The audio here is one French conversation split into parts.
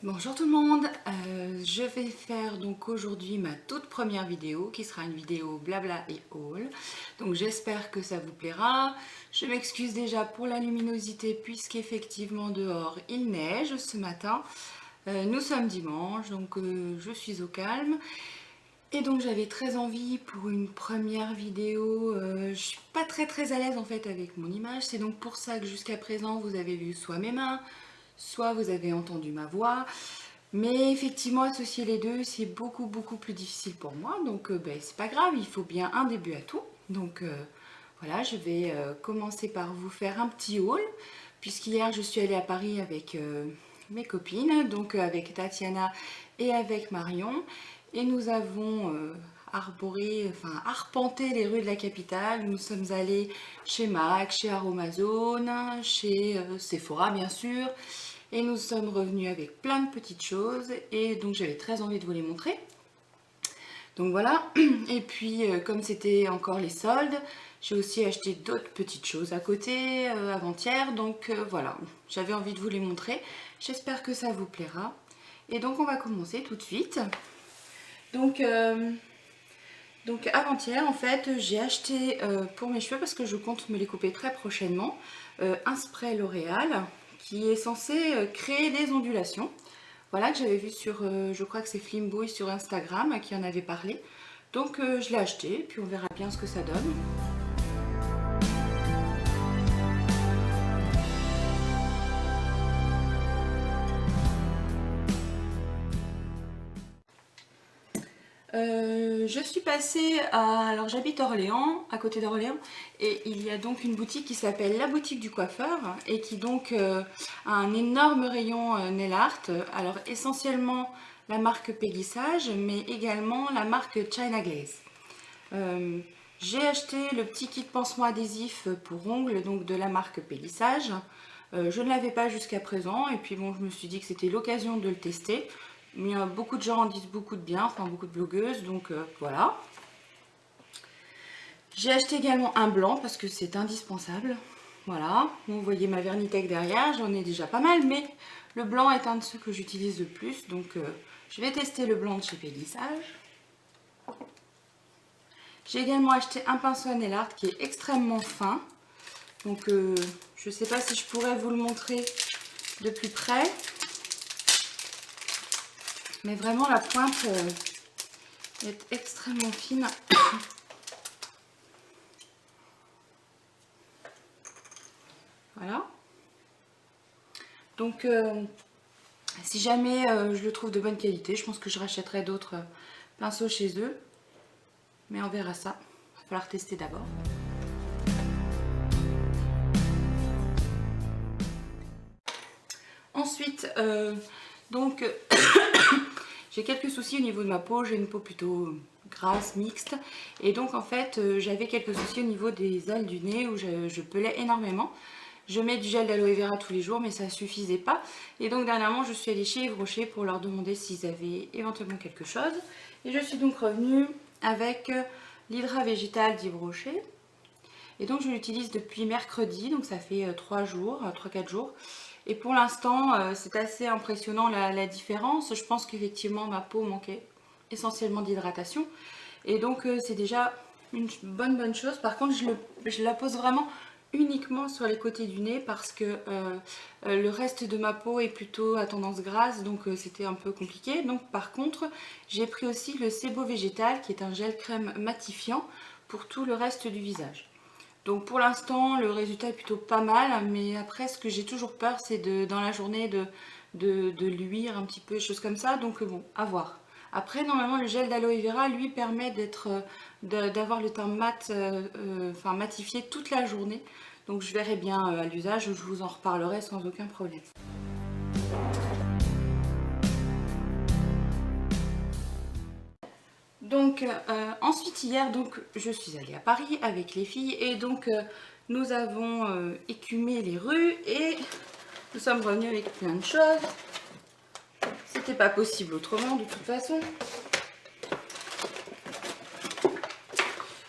Bonjour tout le monde, je vais faire donc aujourd'hui ma toute première vidéo qui sera une vidéo blabla et haul. Donc j'espère que ça vous plaira. Je m'excuse déjà pour la luminosité puisqu'effectivement dehors il neige ce matin. Nous sommes dimanche donc je suis au calme. Et donc j'avais très envie pour une première vidéo, je suis pas très à l'aise en fait avec mon image. C'est donc pour ça que jusqu'à présent vous avez vu soit mes mains, soit vous avez entendu ma voix. Mais effectivement, associer les deux, c'est beaucoup plus difficile pour moi. Donc, c'est pas grave, il faut bien un début à tout. Donc, voilà, je vais commencer par vous faire un petit haul. Puisqu'hier, je suis allée à Paris avec mes copines, donc avec Tatiana et avec Marion. Et nous avons arpenté les rues de la capitale. Nous sommes allés chez MAC, chez Aromazone, chez Sephora, bien sûr. Et nous sommes revenus avec plein de petites choses et donc j'avais très envie de vous les montrer. Donc voilà, et puis comme c'était encore les soldes, j'ai aussi acheté d'autres petites choses à côté avant-hier. Donc voilà, j'avais envie de vous les montrer. J'espère que ça vous plaira. Et donc on va commencer tout de suite. Donc avant-hier en fait j'ai acheté pour mes cheveux, parce que je compte me les couper très prochainement, un spray L'Oréal qui est censé créer des ondulations. Voilà, que j'avais vu sur, je crois que c'est Flimbouille sur Instagram qui en avait parlé. Donc je l'ai acheté, puis on verra bien ce que ça donne. Je suis passée à... Alors j'habite Orléans, à côté d'Orléans, et il y a donc une boutique qui s'appelle La Boutique du Coiffeur, et qui donc a un énorme rayon nail art. Alors essentiellement la marque Pégissage, mais également la marque China Glaze. J'ai acheté le petit kit pansement adhésif pour ongles, donc de la marque Pélissage. Je ne l'avais pas jusqu'à présent, et puis bon, je me suis dit que c'était l'occasion de le tester. Mais beaucoup de gens en disent beaucoup de bien, enfin beaucoup de blogueuses, donc voilà. J'ai acheté également un blanc parce que c'est indispensable. Voilà, vous voyez ma Vernitech derrière, j'en ai déjà pas mal, mais le blanc est un de ceux que j'utilise le plus, donc je vais tester le blanc de chez Pélissage. J'ai également acheté un pinceau à nail art qui est extrêmement fin, donc je ne sais pas si je pourrais vous le montrer de plus près. Mais vraiment la pointe est extrêmement fine. Voilà. Donc si jamais je le trouve de bonne qualité, je pense que je rachèterai d'autres pinceaux chez eux. Mais on verra ça. Il va falloir tester d'abord. Ensuite, donc j'ai quelques soucis au niveau de ma peau. J'ai une peau plutôt grasse, mixte. Et donc en fait, j'avais quelques soucis au niveau des ailes du nez où je pelais énormément. Je mets du gel d'aloe vera tous les jours, mais ça ne suffisait pas. Et donc dernièrement, je suis allée chez Yves Rocher pour leur demander s'ils avaient éventuellement quelque chose. Et je suis donc revenue avec l'Hydra Végétal d'Yves Rocher. Et donc je l'utilise depuis mercredi, donc ça fait 3-4 jours. Et pour l'instant, c'est assez impressionnant la différence. Je pense qu'effectivement ma peau manquait essentiellement d'hydratation. Et donc c'est déjà une bonne chose. Par contre, je la pose vraiment uniquement sur les côtés du nez parce que le reste de ma peau est plutôt à tendance grasse, donc c'était un peu compliqué. Donc par contre, j'ai pris aussi le Sebo Végétal qui est un gel crème matifiant pour tout le reste du visage. Donc pour l'instant, le résultat est plutôt pas mal, mais après ce que j'ai toujours peur, c'est dans la journée de luire un petit peu, choses comme ça, donc bon, à voir. Après, normalement, le gel d'aloe vera, lui, permet d'avoir le teint mat, matifié toute la journée. Donc je verrai bien à l'usage, je vous en reparlerai sans aucun problème. Donc ensuite hier, donc, je suis allée à Paris avec les filles et donc nous avons écumé les rues et nous sommes revenus avec plein de choses. C'était pas possible autrement de toute façon.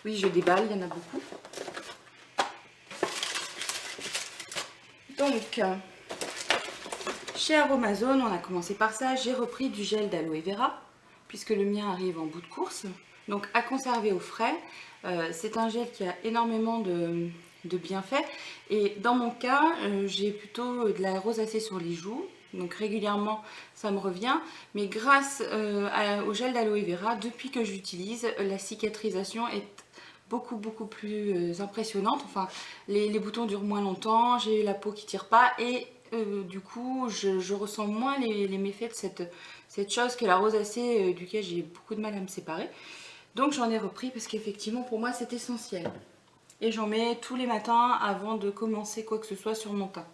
Oui, je déballe, il y en a beaucoup. Donc Chez Aromazone, on a commencé par ça, j'ai repris du gel d'aloe vera, puisque le mien arrive en bout de course. Donc à conserver au frais. C'est un gel qui a énormément de bienfaits. Et dans mon cas, j'ai plutôt de la rosacée sur les joues. Donc régulièrement, ça me revient. Mais grâce au gel d'aloe vera, depuis que j'utilise, la cicatrisation est beaucoup plus impressionnante. Enfin, les boutons durent moins longtemps, j'ai la peau qui tire pas et du coup je ressens moins les méfaits de cette chose que la rosacée duquel j'ai beaucoup de mal à me séparer. Donc j'en ai repris parce qu'effectivement pour moi c'est essentiel. Et j'en mets tous les matins avant de commencer quoi que ce soit sur mon teint.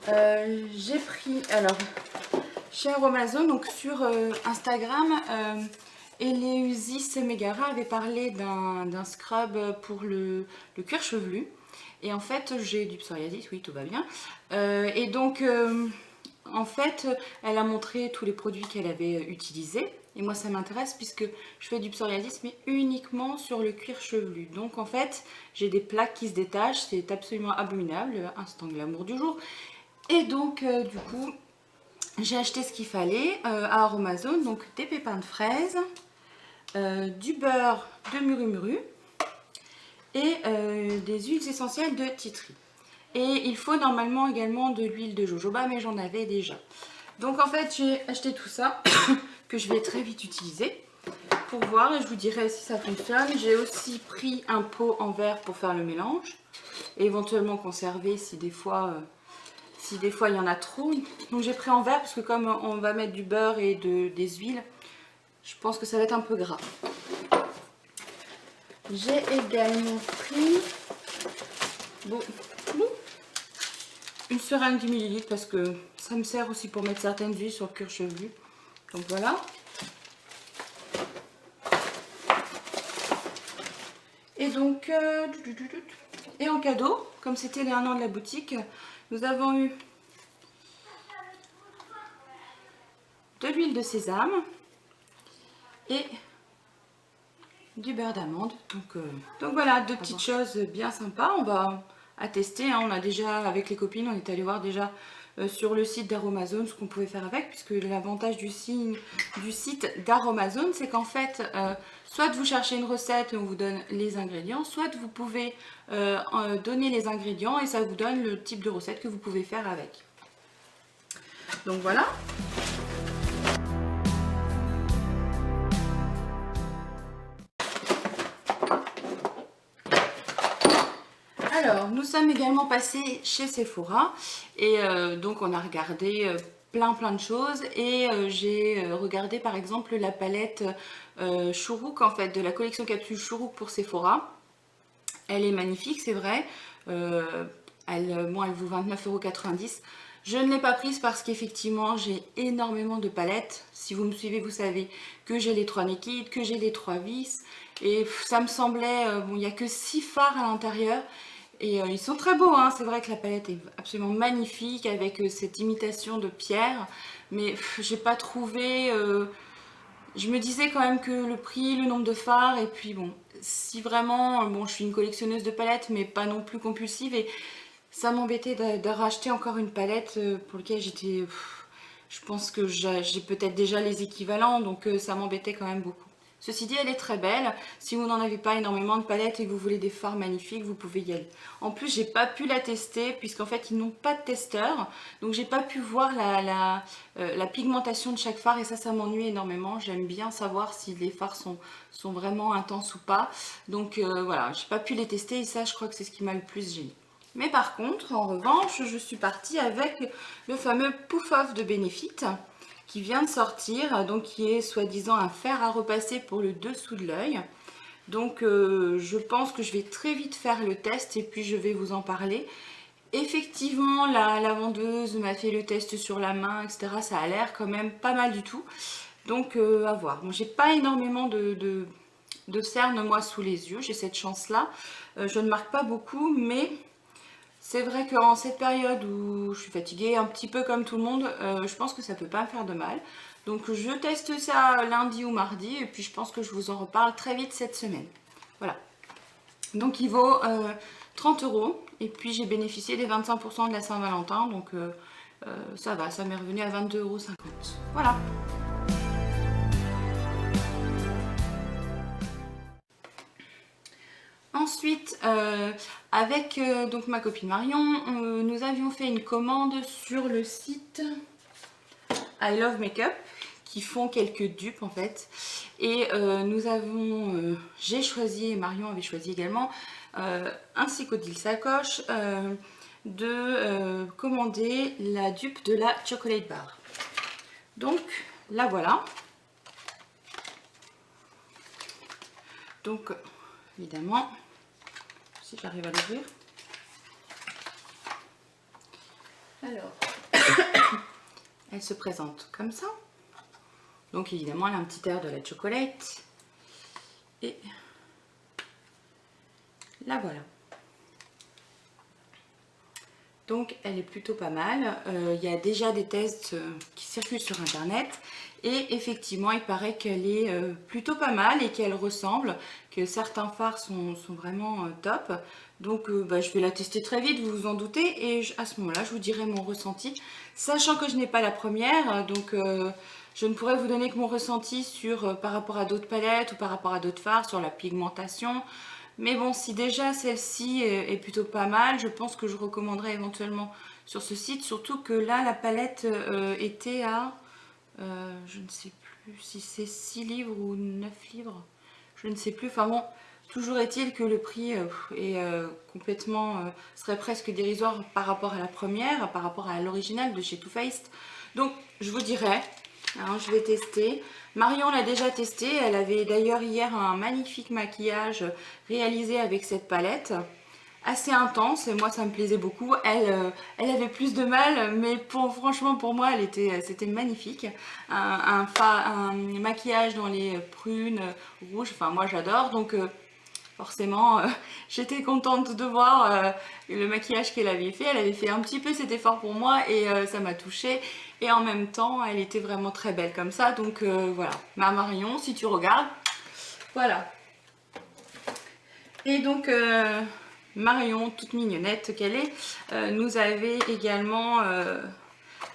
J'ai pris, alors chez Aromazone, donc sur Instagram, Eleusis Megara avait parlé d'un scrub pour le cuir chevelu. Et en fait, j'ai du psoriasis, oui, tout va bien. Et donc, en fait, elle a montré tous les produits qu'elle avait utilisés. Et moi, ça m'intéresse puisque je fais du psoriasis, mais uniquement sur le cuir chevelu. Donc, en fait, j'ai des plaques qui se détachent. C'est absolument abominable. Instant glamour du jour. Et donc, du coup, j'ai acheté ce qu'il fallait à Aromazone. Donc, des pépins de fraise, du beurre de muru et des huiles essentielles de tea tree. Et il faut normalement également de l'huile de jojoba, mais j'en avais déjà. Donc en fait j'ai acheté tout ça que je vais très vite utiliser pour voir et je vous dirai si ça fonctionne. J'ai aussi pris un pot en verre pour faire le mélange et éventuellement conserver si des fois il y en a trop. Donc j'ai pris en verre parce que comme on va mettre du beurre et des huiles, je pense que ça va être un peu gras. J'ai également pris une seringue 10 ml parce que ça me sert aussi pour mettre certaines huiles sur le cuir chevelu. Donc voilà. Et donc, et en cadeau, comme c'était les 1 an de la boutique, nous avons eu de l'huile de sésame et du beurre d'amande. Donc voilà, deux petites choses bien sympas. On va à tester. Hein. On a déjà, avec les copines, on est allé voir déjà sur le site d'Aromazone ce qu'on pouvait faire avec, puisque l'avantage du site d'Aromazone, c'est qu'en fait, soit vous cherchez une recette et on vous donne les ingrédients, soit vous pouvez donner les ingrédients et ça vous donne le type de recette que vous pouvez faire avec. Donc voilà. Alors, nous sommes également passés chez Sephora et donc on a regardé plein de choses et j'ai regardé par exemple la palette Chourouk, en fait, de la collection capsule Chourouk pour Sephora. Elle est magnifique, c'est vrai. Elle vaut 29,90 €. Je ne l'ai pas prise parce qu'effectivement j'ai énormément de palettes. Si vous me suivez, vous savez que j'ai les 3 liquides, que j'ai les 3 vis. Et ça me semblait, bon, il n'y a que 6 fards à l'intérieur. Et ils sont très beaux, hein. C'est vrai que la palette est absolument magnifique avec cette imitation de pierre. Mais j'ai pas trouvé... je me disais quand même que le prix, le nombre de fards, et puis bon, si vraiment... Bon, je suis une collectionneuse de palettes, mais pas non plus compulsive. Et ça m'embêtait de racheter encore une palette pour laquelle j'étais... Je pense que j'ai peut-être déjà les équivalents, donc ça m'embêtait quand même beaucoup. Ceci dit, elle est très belle. Si vous n'en avez pas énormément de palettes et que vous voulez des fards magnifiques, vous pouvez y aller. En plus, j'ai pas pu la tester puisqu'en fait, ils n'ont pas de testeur. Donc, j'ai pas pu voir la pigmentation de chaque fard et ça m'ennuie énormément. J'aime bien savoir si les fards sont vraiment intenses ou pas. Donc, voilà, j'ai pas pu les tester et ça, je crois que c'est ce qui m'a le plus gêné. Mais par contre, en revanche, je suis partie avec le fameux Poof Off de Benefit qui vient de sortir, donc qui est soi-disant un fer à repasser pour le dessous de l'œil. Donc je pense que je vais très vite faire le test et puis je vais vous en parler. Effectivement, la vendeuse m'a fait le test sur la main, etc. Ça a l'air quand même pas mal du tout. Donc à voir. Bon, j'ai pas énormément de cernes moi sous les yeux, j'ai cette chance-là. Je ne marque pas beaucoup, mais... C'est vrai qu'en cette période où je suis fatiguée, un petit peu comme tout le monde, je pense que ça peut pas me faire de mal. Donc je teste ça lundi ou mardi et puis je pense que je vous en reparle très vite cette semaine. Voilà. Donc il vaut 30 € et puis j'ai bénéficié des 25% de la Saint-Valentin. Donc Ça va, ça m'est revenu à 22,50 €. Voilà. Ensuite, avec donc ma copine Marion, nous avions fait une commande sur le site I Love Makeup, qui font quelques dupes en fait. Et j'ai choisi, et Marion avait choisi également, ainsi qu'Odile Sacoche, de commander la dupe de la Chocolate Bar. Donc la voilà. Donc évidemment, si j'arrive à l'ouvrir. Alors, elle se présente comme ça. Donc évidemment, elle a un petit air de la chocolate. Et la voilà. Donc elle est plutôt pas mal. Il y a déjà des tests qui circulent sur internet. Et effectivement, il paraît qu'elle est plutôt pas mal et qu'elle ressemble, que certains fards sont vraiment top. Donc je vais la tester très vite, vous vous en doutez. Et à ce moment-là, je vous dirai mon ressenti. Sachant que je n'ai pas la première, donc je ne pourrais vous donner que mon ressenti par rapport à d'autres palettes ou par rapport à d'autres fards, sur la pigmentation. Mais bon, si déjà celle-ci est plutôt pas mal, je pense que je recommanderais éventuellement sur ce site. Surtout que là, la palette était à, je ne sais plus si c'est 6 livres ou 9 livres. Je ne sais plus. Enfin bon, toujours est-il que le prix serait presque dérisoire par rapport à la première, par rapport à l'original de chez Too Faced. Donc, je vous dirais, hein, je vais tester. Marion l'a déjà testé, elle avait d'ailleurs hier un magnifique maquillage réalisé avec cette palette, assez intense, et moi ça me plaisait beaucoup. Elle avait plus de mal, mais franchement pour moi c'était magnifique. Un maquillage dans les prunes, rouges, enfin moi j'adore, donc forcément j'étais contente de voir le maquillage qu'elle avait fait. Elle avait fait un petit peu cet effort pour moi et ça m'a touchée. Et en même temps, elle était vraiment très belle comme ça. Donc voilà, ma Marion, si tu regardes, voilà. Et donc Marion, toute mignonnette qu'elle est, nous avait également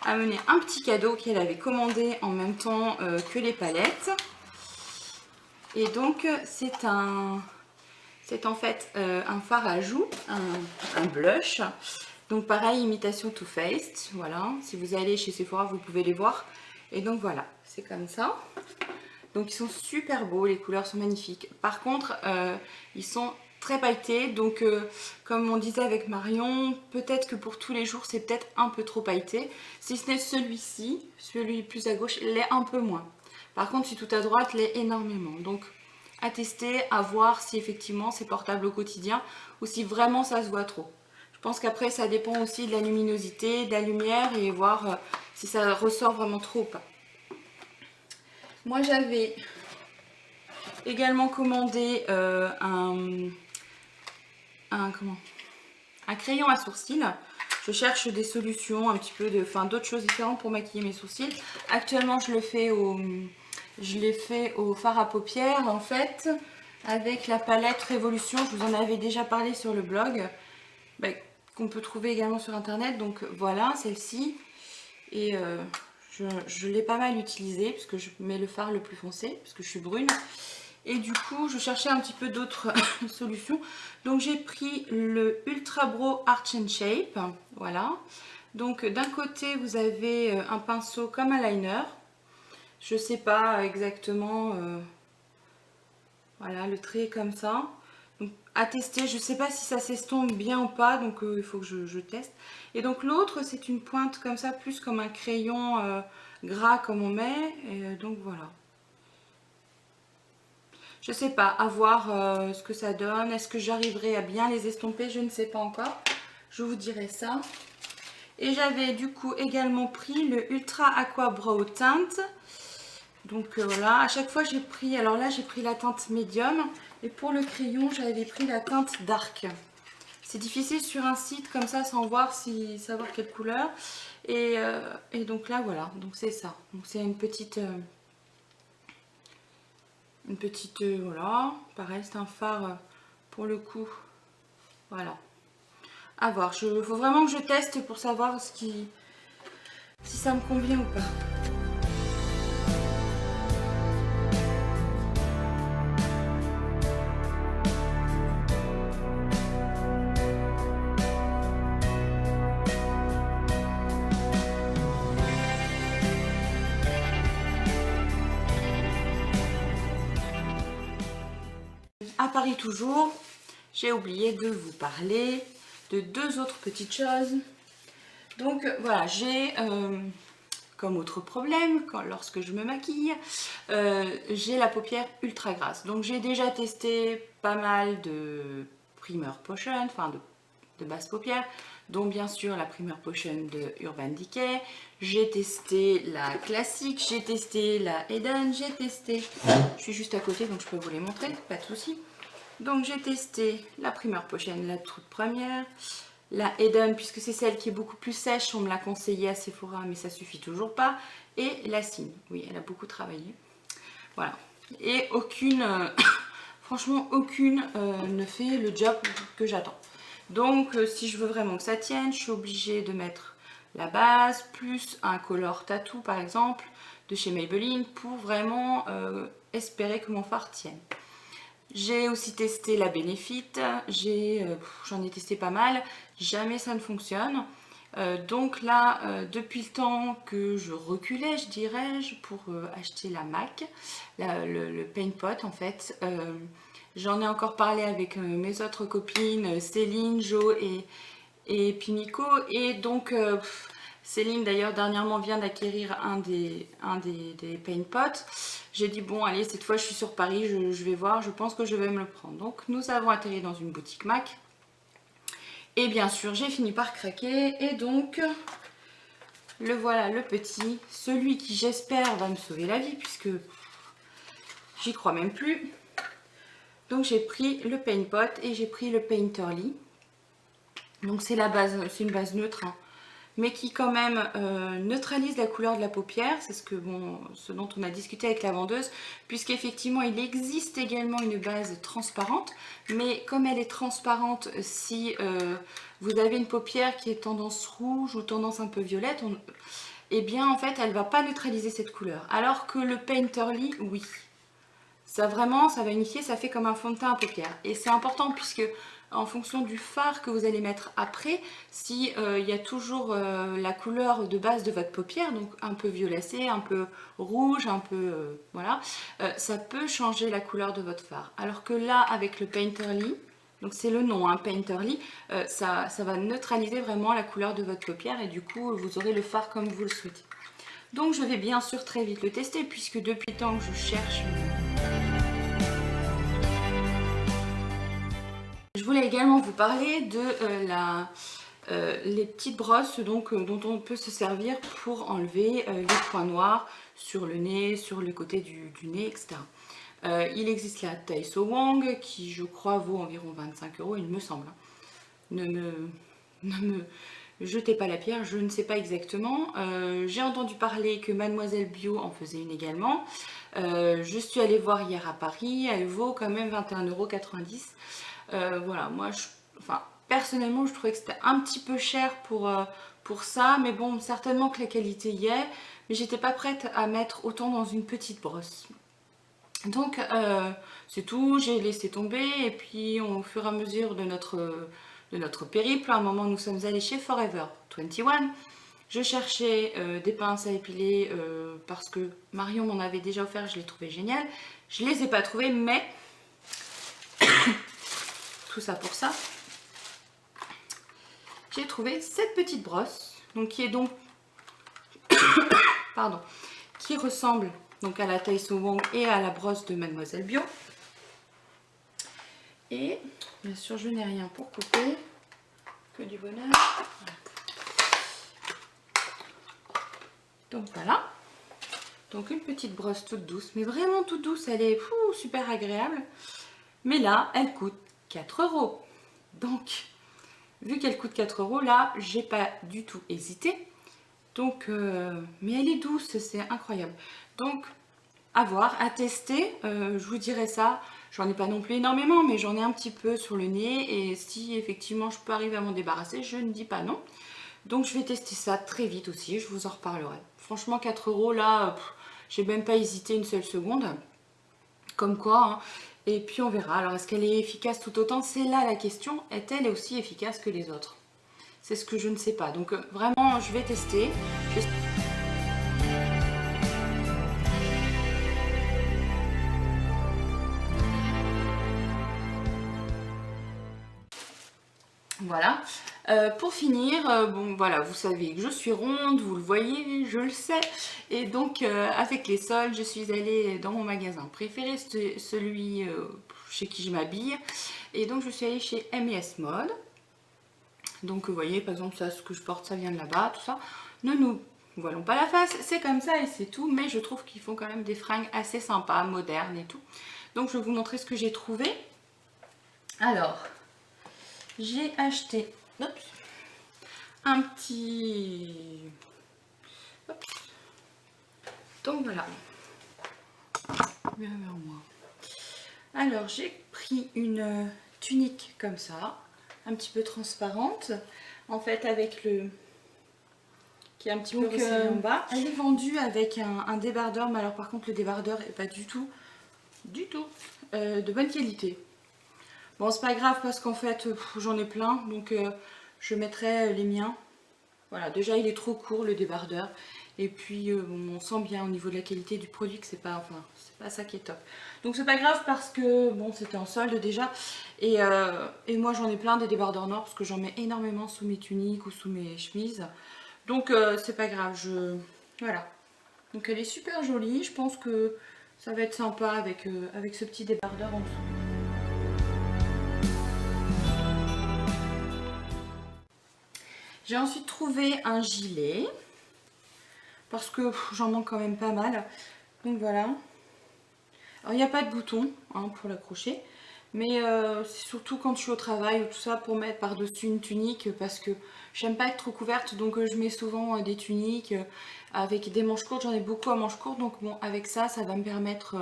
amené un petit cadeau qu'elle avait commandé en même temps que les palettes. Et donc c'est en fait un fard à joues, un blush. Donc pareil, imitation Too Faced, voilà. Si vous allez chez Sephora, vous pouvez les voir. Et donc voilà, c'est comme ça. Donc ils sont super beaux, les couleurs sont magnifiques. Par contre, ils sont très pailletés. Donc comme on disait avec Marion, peut-être que pour tous les jours, c'est peut-être un peu trop pailleté. Si ce n'est celui-ci, celui plus à gauche, l'est un peu moins. Par contre, celui tout à droite l'est énormément. Donc à tester, à voir si effectivement c'est portable au quotidien ou si vraiment ça se voit trop. Je pense qu'après ça dépend aussi de la luminosité, de la lumière et voir si ça ressort vraiment trop ou pas. Moi j'avais également commandé un crayon à sourcils. Je cherche des solutions un petit peu d'autres choses différentes pour maquiller mes sourcils. Actuellement je l'ai fait au fard à paupières en fait, avec la palette Révolution. Je vous en avais déjà parlé sur le blog, qu'on peut trouver également sur internet. Donc voilà, celle-ci. Et je l'ai pas mal utilisée puisque je mets le fard le plus foncé, puisque je suis brune. Et du coup, je cherchais un petit peu d'autres solutions. Donc j'ai pris le Ultra Brow Arch and Shape. Voilà. Donc d'un côté, vous avez un pinceau comme un liner. Je sais pas exactement, voilà, le trait est comme ça. Donc à tester, je sais pas si ça s'estompe bien ou pas, donc il faut que je teste. Et donc l'autre, c'est une pointe comme ça, plus comme un crayon gras comme on met. Et donc voilà. Je sais pas, à voir ce que ça donne. Est-ce que j'arriverai à bien les estomper? Je ne sais pas encore. Je vous dirai ça. Et j'avais du coup également pris le Ultra Aqua Brow Tint. Donc voilà, à chaque fois j'ai pris, alors là j'ai pris la teinte médium et pour le crayon j'avais pris la teinte dark. C'est difficile sur un site comme ça sans voir savoir quelle couleur. Et donc là voilà, donc c'est ça. Donc c'est une petite voilà, pareil c'est un fard pour le coup. Voilà. À voir, faut vraiment que je teste pour savoir ce qui ça me convient ou pas. À Paris toujours, j'ai oublié de vous parler de deux autres petites choses. Donc voilà, j'ai comme autre problème lorsque je me maquille, j'ai la paupière ultra grasse. Donc j'ai déjà testé pas mal de primer potion, enfin de base paupière, dont bien sûr la primer potion de Urban Decay. J'ai testé la classique, j'ai testé la Eden, j'ai testé, je suis juste à côté donc je peux vous les montrer, pas de souci. Donc j'ai testé la primer potion, la toute première, la Eden puisque c'est celle qui est beaucoup plus sèche, on me l'a conseillé à Sephora mais ça suffit toujours pas, et la Cine, oui elle a beaucoup travaillé, voilà, et aucune, franchement aucune ne fait le job que j'attends. Donc si je veux vraiment que ça tienne, je suis obligée de mettre la base plus un color tattoo par exemple de chez Maybelline pour vraiment espérer que mon fard tienne. J'ai aussi testé la Benefit, j'en ai testé pas mal, jamais ça ne fonctionne. Donc là, depuis le temps que je reculais, je dirais, pour acheter la MAC, le Paint Pot en fait, j'en ai encore parlé avec mes autres copines, Céline, Jo et Pimiko, et donc Céline d'ailleurs dernièrement vient d'acquérir un des Paint Pots. J'ai dit bon allez, cette fois je suis sur Paris, je vais voir, je pense que je vais me le prendre. Donc nous avons atterri dans une boutique MAC. Et bien sûr j'ai fini par craquer. Et donc le voilà, le petit, celui qui j'espère va me sauver la vie puisque j'y crois même plus. Donc j'ai pris le Paint Pot et j'ai pris le Painterly. Donc c'est la base, c'est une base neutre, hein, mais qui quand même neutralise la couleur de la paupière. C'est ce dont on a discuté avec la vendeuse, puisqu'effectivement il existe également une base transparente, mais comme elle est transparente, si vous avez une paupière qui est tendance rouge ou tendance un peu violette, eh bien en fait elle va pas neutraliser cette couleur, alors que le Painterly, oui. Ça vraiment, ça va unifier, ça fait comme un fond de teint à paupières. Et c'est important puisque en fonction du fard que vous allez mettre après, si il y a toujours la couleur de base de votre paupière, donc un peu violacé, un peu rouge, un peu voilà, ça peut changer la couleur de votre fard. Alors que là, avec le Painterly, donc c'est le nom, hein, Painterly, ça va neutraliser vraiment la couleur de votre paupière et du coup vous aurez le fard comme vous le souhaitez. Donc je vais bien sûr très vite le tester puisque depuis le temps que je cherche. Je voulais également vous parler de les petites brosses donc, dont on peut se servir pour enlever les points noirs sur le nez, sur le côté du nez, etc. Il existe la Taiso Wang qui je crois vaut environ 25 €, il me semble. Ne me jetez pas la pierre, je ne sais pas exactement. J'ai entendu parler que Mademoiselle Bio en faisait une également. Je suis allée voir hier à Paris, elle vaut quand même 21,90 €. Voilà, moi, personnellement, je trouvais que c'était un petit peu cher pour ça, mais bon, certainement que la qualité y est, mais j'étais pas prête à mettre autant dans une petite brosse. Donc, c'est tout, j'ai laissé tomber, et puis au fur et à mesure de notre périple, à un moment, nous sommes allés chez Forever 21. Je cherchais des pinces à épiler parce que Marion m'en avait déjà offert, je les trouvais géniales. Je les ai pas trouvées, mais tout ça pour ça, j'ai trouvé cette petite brosse, donc qui est donc pardon, qui ressemble donc à la Taiso Wang et à la brosse de Mademoiselle Bio. Et bien sûr je n'ai rien pour couper, que du bonheur. Voilà. Donc voilà, donc une petite brosse toute douce, mais vraiment toute douce, elle est super agréable. Mais là elle coûte 4 €. Donc vu qu'elle coûte 4 €, là j'ai pas du tout hésité. Donc mais elle est douce, c'est incroyable. Donc à voir, à tester, je vous dirai ça. J'en ai pas non plus énormément, mais j'en ai un petit peu sur le nez, et si effectivement je peux arriver à m'en débarrasser, je ne dis pas non. Donc je vais tester ça très vite aussi, je vous en reparlerai. Franchement 4 € là, j'ai même pas hésité une seule seconde. Comme quoi, hein. Et puis on verra. Alors est-ce qu'elle est efficace tout autant? C'est là la question. Est-elle aussi efficace que les autres? C'est ce que je ne sais pas. Donc vraiment je vais tester. Voilà. Pour finir, bon voilà, vous savez que je suis ronde, vous le voyez, je le sais. Et donc avec les soldes, je suis allée dans mon magasin préféré, celui chez qui je m'habille. Et donc je suis allée chez M&S Mode. Donc vous voyez, par exemple, ça, ce que je porte, ça vient de là-bas, tout ça. Ne nous voilons pas la face, c'est comme ça et c'est tout. Mais je trouve qu'ils font quand même des fringues assez sympas, modernes et tout. Donc je vais vous montrer ce que j'ai trouvé. Alors, j'ai acheté un petit... Donc voilà. Viens vers moi. Alors j'ai pris une tunique comme ça, un petit peu transparente, en fait avec le... qui est un petit peu resserré en bas. Elle est vendue avec un débardeur, mais alors par contre le débardeur est pas du tout de bonne qualité. Bon, c'est pas grave parce qu'en fait j'en ai plein, donc je mettrai les miens. Voilà, déjà il est trop court le débardeur, et puis on sent bien au niveau de la qualité du produit que c'est pas ça qui est top. Donc c'est pas grave parce que bon, c'était en solde déjà, et moi j'en ai plein des débardeurs noirs parce que j'en mets énormément sous mes tuniques ou sous mes chemises. Donc c'est pas grave, voilà. Donc elle est super jolie, je pense que ça va être sympa avec ce petit débardeur en dessous. J'ai ensuite trouvé un gilet, parce que j'en manque quand même pas mal. Donc voilà. Alors il n'y a pas de bouton hein, pour l'accrocher, mais c'est surtout quand je suis au travail ou tout ça pour mettre par-dessus une tunique, parce que j'aime pas être trop couverte, donc je mets souvent des tuniques avec des manches courtes. J'en ai beaucoup à manches courtes, donc bon, avec ça, ça va me permettre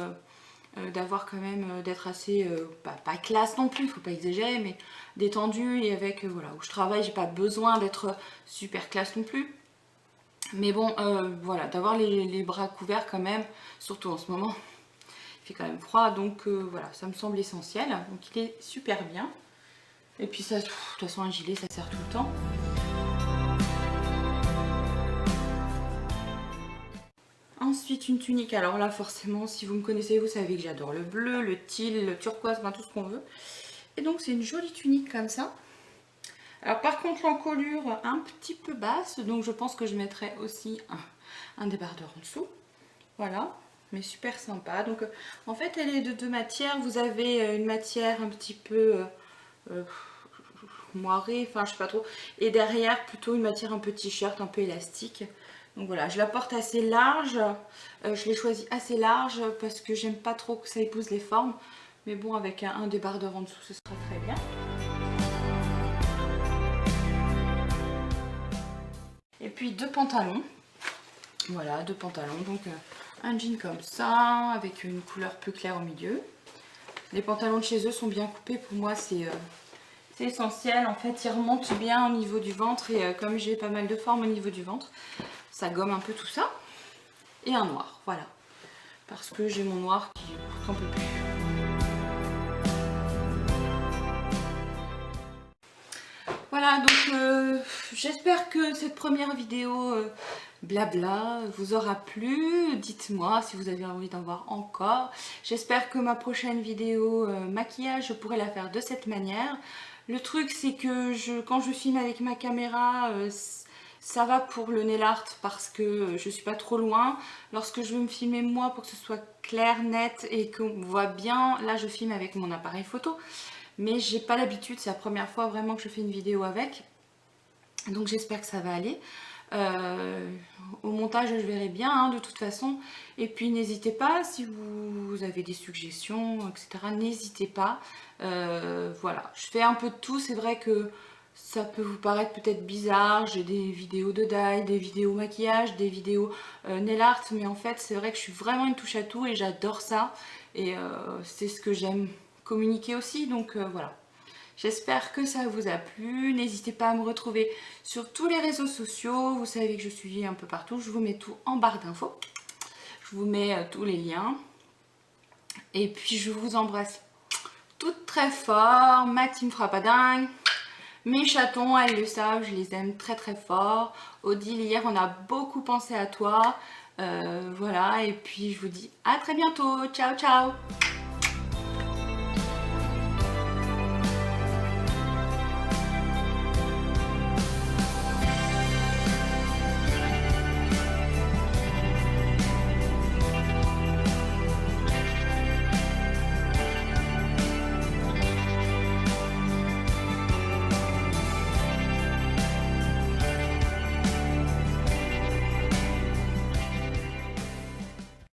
d'avoir quand même, d'être assez, pas classe non plus, il faut pas exagérer, mais détendue, et avec, voilà, où je travaille, j'ai pas besoin d'être super classe non plus. Mais bon, voilà, d'avoir les bras couverts quand même, surtout en ce moment, il fait quand même froid, donc voilà, ça me semble essentiel. Donc il est super bien. Et puis ça, de toute façon un gilet ça sert tout le temps. Ensuite une tunique, alors là forcément si vous me connaissez vous savez que j'adore le bleu, le teal, le turquoise, ben, tout ce qu'on veut. Et donc c'est une jolie tunique comme ça. Alors par contre l'encolure un petit peu basse, donc je pense que je mettrai aussi un débardeur en dessous. Voilà, mais super sympa. Donc en fait elle est de deux matières. Vous avez une matière un petit peu moirée, enfin je sais pas trop, et derrière plutôt une matière un peu t-shirt, un peu élastique. Donc voilà, je la porte assez large, je l'ai choisi assez large parce que j'aime pas trop que ça épouse les formes, mais bon avec un débardeur en dessous ce sera très bien. Et puis deux pantalons, voilà, deux pantalons, donc un jean comme ça avec une couleur plus claire au milieu. Les pantalons de chez eux sont bien coupés, pour moi c'est essentiel, en fait ils remontent bien au niveau du ventre, et comme j'ai pas mal de formes au niveau du ventre, ça gomme un peu tout ça. Et un noir, voilà, parce que j'ai mon noir qui n'en peut plus. Voilà, donc j'espère que cette première vidéo blabla vous aura plu. Dites-moi si vous avez envie d'en voir encore. J'espère que ma prochaine vidéo maquillage, je pourrai la faire de cette manière. Le truc c'est que quand je filme avec ma caméra, ça va pour le nail art parce que je suis pas trop loin. Lorsque je veux me filmer moi pour que ce soit clair, net et qu'on voit bien, là je filme avec mon appareil photo. Mais j'ai pas l'habitude, c'est la première fois vraiment que je fais une vidéo avec. Donc j'espère que ça va aller. Au montage je verrai bien hein, de toute façon. Et puis n'hésitez pas, si vous avez des suggestions, etc. N'hésitez pas. Voilà, je fais un peu de tout. C'est vrai que ça peut vous paraître peut-être bizarre. J'ai des vidéos de dye, des vidéos maquillage, des vidéos nail art. Mais en fait c'est vrai que je suis vraiment une touche à tout et j'adore ça. Et c'est ce que j'aime communiquer aussi, donc voilà, J'espère que ça vous a plu. N'hésitez pas à me retrouver sur tous les réseaux sociaux. Vous savez que je suis un peu partout. Je vous mets tout en barre d'infos. Je vous mets tous les liens. Et puis je vous embrasse toutes très fort. Ma team Frappadingue. Mes chatons, elles le savent, je les aime très très fort. Odile, hier on a beaucoup pensé à toi. Voilà, et puis je vous dis à très bientôt. Ciao ciao.